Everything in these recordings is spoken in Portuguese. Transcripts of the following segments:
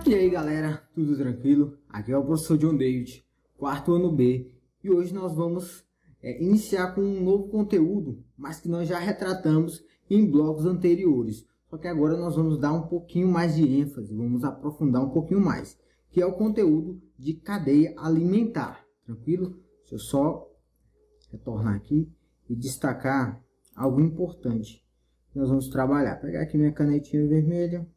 E aí galera, tudo tranquilo? Aqui é o professor John David, quarto ano B, e hoje nós vamos iniciar com um novo conteúdo, mas que nós já retratamos em blocos anteriores. Só que agora nós vamos dar um pouquinho mais de ênfase, vamos aprofundar um pouquinho mais, que é o conteúdo de cadeia alimentar, tranquilo? Deixa eu só retornar aqui e destacar algo importante que nós vamos trabalhar. Vou pegar aqui minha canetinha vermelha,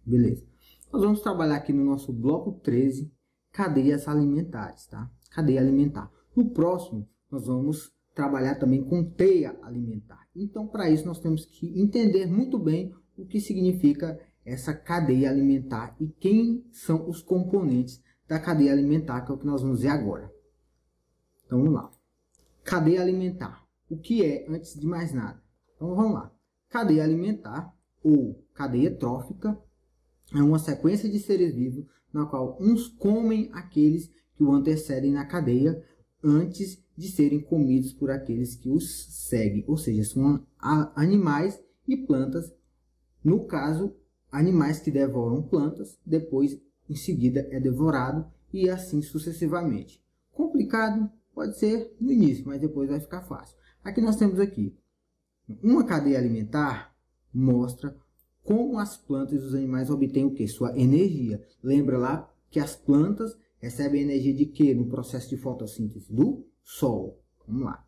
beleza? Nós vamos trabalhar aqui no nosso bloco 13, cadeias alimentares, tá? Cadeia alimentar. No próximo, nós vamos trabalhar também com teia alimentar. Então, para isso, nós temos que entender muito bem o que significa essa cadeia alimentar e quem são os componentes da cadeia alimentar, que é o que nós vamos ver agora. Então, vamos lá. Cadeia alimentar. O que é, antes de mais nada? Então, vamos lá. Cadeia alimentar ou cadeia trófica é uma sequência de seres vivos na qual uns comem aqueles que o antecedem na cadeia antes de serem comidos por aqueles que os seguem. Ou seja, são animais e plantas. No caso, animais que devoram plantas, depois em seguida é devorado e assim sucessivamente. Complicado pode ser no início, mas depois vai ficar fácil. Aqui nós temos aqui uma cadeia alimentar, mostra como as plantas e os animais obtêm o que? Sua energia. Lembra lá que as plantas recebem energia de quê? No processo de fotossíntese do sol. Vamos lá.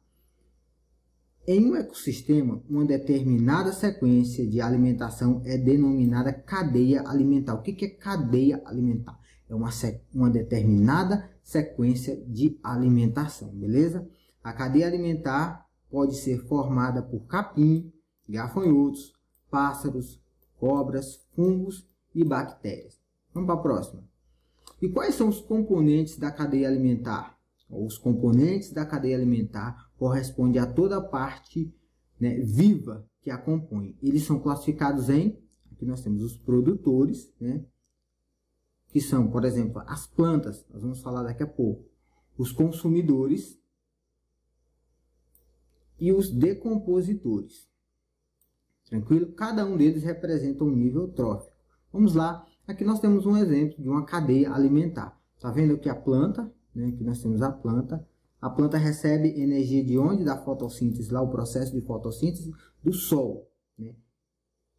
Em um ecossistema, uma determinada sequência de alimentação é denominada cadeia alimentar. O que é cadeia alimentar? É uma determinada sequência de alimentação, beleza? A cadeia alimentar pode ser formada por capim, gafanhotos, pássaros, cobras, fungos e bactérias. Vamos para a próxima. E quais são os componentes da cadeia alimentar? Os componentes da cadeia alimentar correspondem a toda a parte, né, viva que a compõe. Eles são classificados em, aqui nós temos os produtores, né, que são, por exemplo, as plantas, nós vamos falar daqui a pouco, os consumidores e os decompositores. Tranquilo? Cada um deles representa um nível trófico. Vamos lá. Aqui nós temos um exemplo de uma cadeia alimentar. Está vendo aqui a planta? Né? Aqui nós temos a planta. A planta recebe energia de onde? Da fotossíntese. Lá o processo de fotossíntese do sol. Né?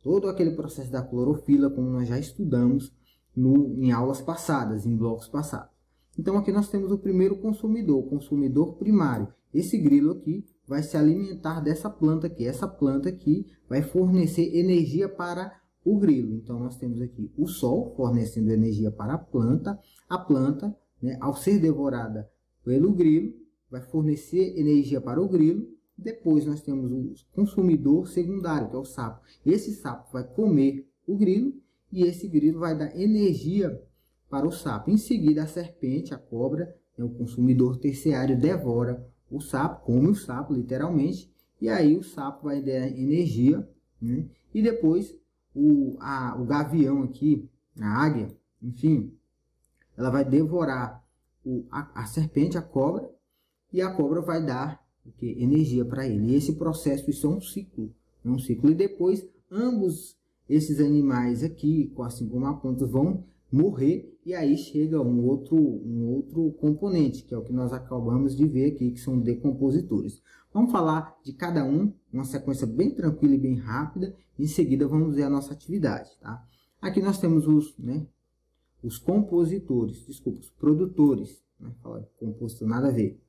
Todo aquele processo da clorofila, como nós já estudamos em aulas passadas, em blocos passados. Então aqui nós temos o primeiro consumidor, o consumidor primário. Esse grilo aqui vai se alimentar dessa planta aqui. Essa planta aqui vai fornecer energia para o grilo. Então, nós temos aqui o sol fornecendo energia para a planta. A planta, né, ao ser devorada pelo grilo, vai fornecer energia para o grilo. Depois, nós temos o consumidor secundário, que é o sapo. Esse sapo vai comer o grilo e esse grilo vai dar energia para o sapo. Em seguida, a serpente, a cobra, né, o consumidor terciário, devora o sapo, come o sapo, literalmente, e aí o sapo vai dar energia, né? E depois o gavião aqui, a águia, enfim, ela vai devorar a serpente, a cobra, e a cobra vai dar o quê? Energia para ele. E esse processo, isso é um ciclo, E depois, ambos esses animais aqui, assim como a planta, vão morrer, e aí chega um outro componente, que é o que nós acabamos de ver aqui, que são decompositores. Vamos falar de cada um, uma sequência bem tranquila e bem rápida, em seguida vamos ver a nossa atividade, tá? Aqui nós temos os compositores, desculpa, os produtores, né? Falar compositor, nada a ver.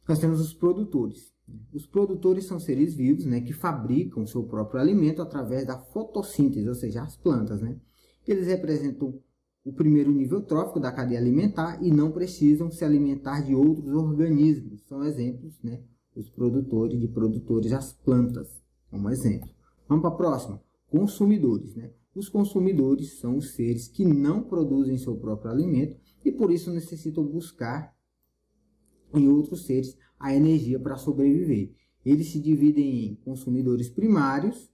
Nós temos os produtores. Os produtores são seres vivos, né, que fabricam o seu próprio alimento através da fotossíntese, ou seja, as plantas, né? Eles representam o primeiro nível trófico da cadeia alimentar e não precisam se alimentar de outros organismos. São exemplos, né? Os produtores de produtores, as plantas, como exemplo. Vamos para a próxima. Consumidores, né? Os consumidores são os seres que não produzem seu próprio alimento e por isso necessitam buscar em outros seres a energia para sobreviver. Eles se dividem em consumidores primários,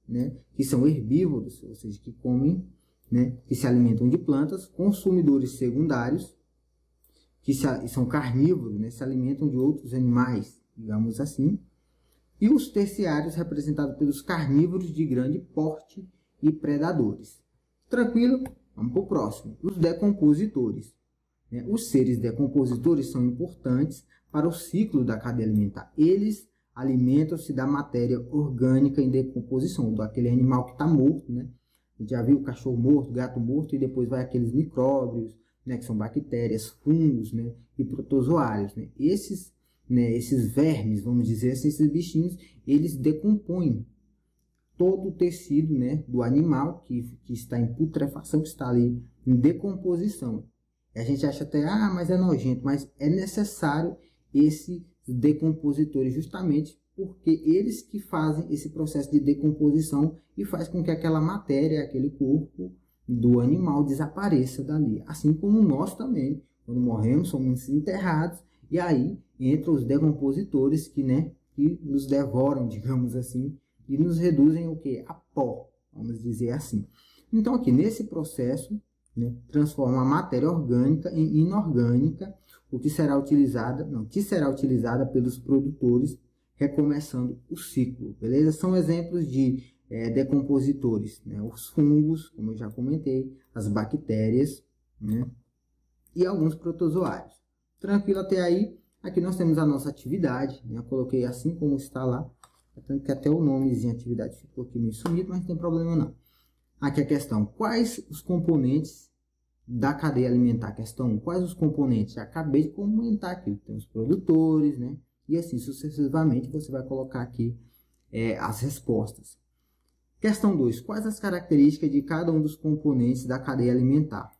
né? Que são herbívoros, ou seja, que comem, né, que se alimentam de plantas, consumidores secundários, que são carnívoros, né, se alimentam de outros animais, digamos assim, e os terciários, representados pelos carnívoros de grande porte e predadores. Tranquilo? Vamos para o próximo. Os decompositores. Os seres decompositores são importantes para o ciclo da cadeia alimentar. Eles alimentam-se da matéria orgânica em decomposição, daquele animal que está morto, né? A gente já viu o cachorro morto, gato morto, e depois vai aqueles micróbios, né, que são bactérias, fungos, né, e protozoários, né? Esses vermes, vamos dizer assim, esses bichinhos, eles decompõem todo o tecido, né, do animal que está em putrefação, que está ali em decomposição. A gente acha até, mas é nojento, mas é necessário esses decompositores justamente porque eles que fazem esse processo de decomposição e faz com que aquela matéria, aquele corpo do animal desapareça dali. Assim como nós também, quando morremos, somos enterrados e aí entram os decompositores que nos devoram, digamos assim, e nos reduzem o que? A pó, vamos dizer assim. Então aqui nesse processo, né, transforma a matéria orgânica em inorgânica, o que será utilizada pelos produtores, recomeçando o ciclo, beleza? São exemplos de decompositores, né? Os fungos, como eu já comentei, as bactérias, né? E alguns protozoários. Tranquilo até aí? Aqui nós temos a nossa atividade, né? Eu coloquei assim como está lá, tanto que até o nomezinho atividade ficou aqui meio sumido, mas não tem problema não. Aqui a questão, quais os componentes da cadeia alimentar? Questão 1, quais os componentes? Já acabei de comentar aqui, tem os produtores, né? E assim sucessivamente você vai colocar aqui as respostas. Questão 2, quais as características de cada um dos componentes da cadeia alimentar?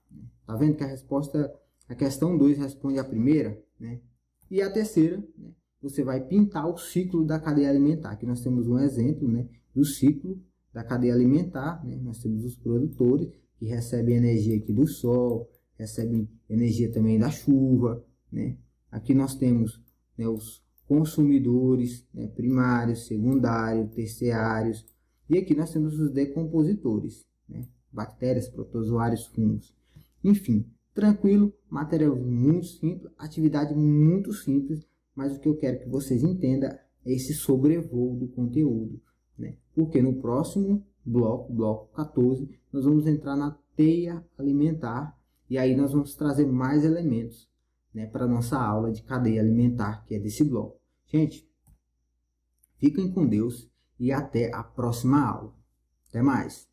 Tá vendo que a questão 2 responde a primeira, né? E a terceira, né, você vai pintar o ciclo da cadeia alimentar. Aqui nós temos um exemplo, né, do ciclo da cadeia alimentar, né? Nós temos os produtores que recebem energia aqui do sol, recebem energia também da chuva, né? Aqui nós temos, né, os consumidores, né, primários, secundários, terciários, e aqui nós temos os decompositores, né? Bactérias, protozoários, fungos. Enfim, tranquilo, material muito simples, atividade muito simples, mas o que eu quero que vocês entendam é esse sobrevoo do conteúdo, né? Porque no próximo bloco 14, nós vamos entrar na teia alimentar e aí nós vamos trazer mais elementos, né, para a nossa aula de cadeia alimentar, que é desse bloco. Gente, fiquem com Deus e até a próxima aula. Até mais!